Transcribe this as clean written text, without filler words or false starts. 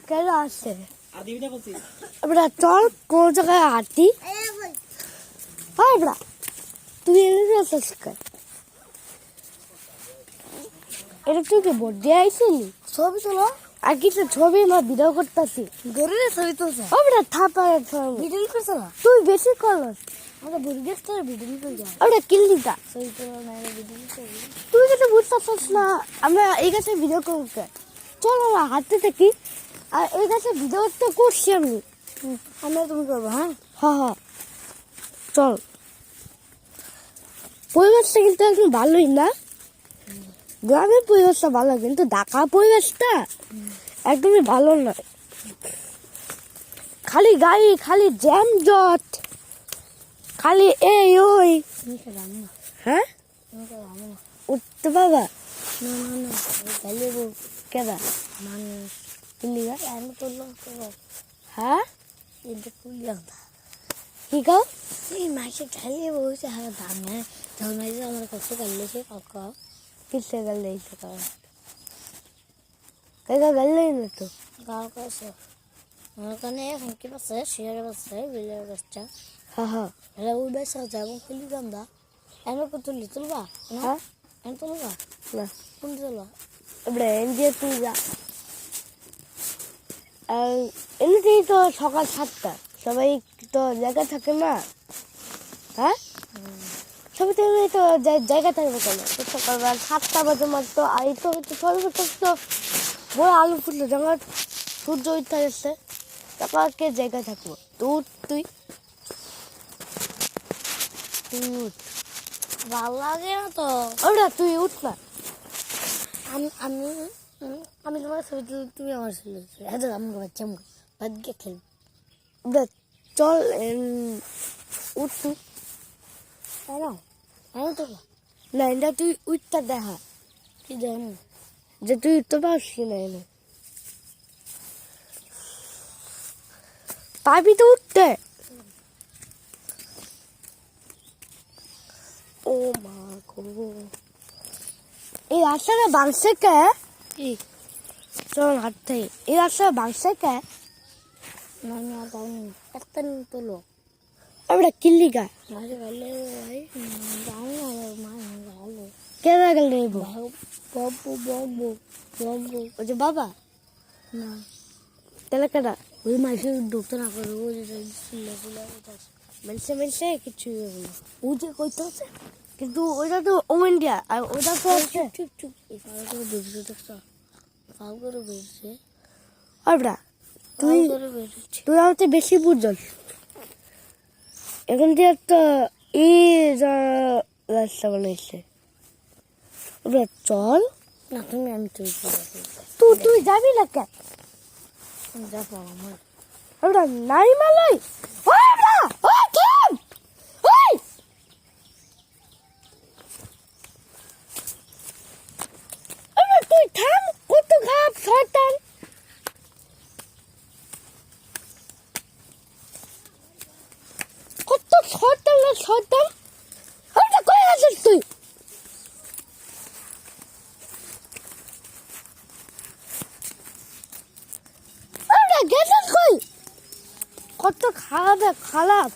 কেন আসছে আমরা চল কোন জায়গায় হাঁটি। আমরা তুই এটা তুই কি ভোট দিয়ে আইসিলি? ছবি তোলো আর কিছু ছবি আমরা ভিডিও করতেছি। গরুরে ছবি তুলছে আমরা থাপা ভিডিও করছে না তুই বেশি করস। আমরা বুড়িগেছ তোর ভিডিও করে যাও আমরা কিল্লিটা ছবি তোলা না ভিডিও করি। তুই কিন্তু বুঝতেছিস না আমরা এই গাছে ভিডিও করতে চল আমরা হাঁটতে থাকি আর এই গাছে ভিডিও তো করছি আমি তুমি করবো। হ্যাঁ হ্যাঁ হ্যাঁ চল। পরিবেশটা কিন্তু একদম ভালোই না, গ্রামের পরিবেশটা ভালো কিন্তু ঢাকা পরিবেশটা একদমই ভালো নয়। খালি গাড়ি, খালি জ্যাম জট, খালি এই ওই। হ্যাঁ উঠতে বাবা কেদা মানুষ আমি করলাম। হ্যাঁ কি কাও এই মাসে খাইয়ে বসে হ্যাঁ ধানে ধর্মাইছে আমার কষ্ট কাটলেছে কাকা কিসে গেলে কাকা গেলে না তো গাও কাছে আমার কানে এখন কি পাচ্ছে শেয়ারে পাচ্ছে বিলের বাচ্চা। হ্যাঁ হ্যাঁ হ্যাঁ ওই বাচ্চা যাবো খুলি গান্দা এনে কত তুলি তুলবা। হ্যাঁ এনে তুলবা না কোন তুলবা এবারে এন দিয়ে তুই যা। এমনিতেই তো সকাল 7টা সবাই তো জায়গা থাকে না। হ্যাঁ সবাই তো জায়গা থাকবে কেন সকালবেলা 7টা বাজে মাত্র এই তো হচ্ছে তো বড় আলু ফুটলো যখন সূর্য উঠতে যাচ্ছে তারপর কে জায়গা থাকবো তুই উঠ ভালো লাগে না তো ওরা তুই উঠ না। আমি আমি তোমার ছবি তুলি তুমি আমার ছবি হ্যাঁ আমাকে বাচ্চা আমাকে বাদ গিয়ে খেলবো চল উঠ তুই না এটা তুই উঠতে দেখা কি দেখ যে তুই উঠতে পারছি না এনে পাবি তো উঠতে। ও মা গো এই রাস্তাটা বাংশে কে চল হাঁটতে এই রাস্তাটা বাংশে কে না না একটা তোলো আমরা কিল্লি গা মাঝে গেলে ভাই কেনা গেলে বাবু বাবু বাবু ওই যে বাবা না তাহলে কেনা ওই মাসে ঢুকতে না করে ও যে মেলছে কিছু ও যে কইতে আছে কিন্তু ওইটা তো ও ইন্ডিয়া আর ওটা তো চুপ চুপ করে বেরছে আমরা তুই আমাকে বেশি বুঝছ এখন দিয়ে একটা রাস্তা বানাইছে ওরা চল না তুমি আমি তুই যাবি না কেন যাবো আমার ওরা নাই মালাই তুই থাম কত ঘাপ শয়তান কত শয়তান না শয়তান ওটা কই আছিস তুই ওটা গেছিস কই কত খারাপ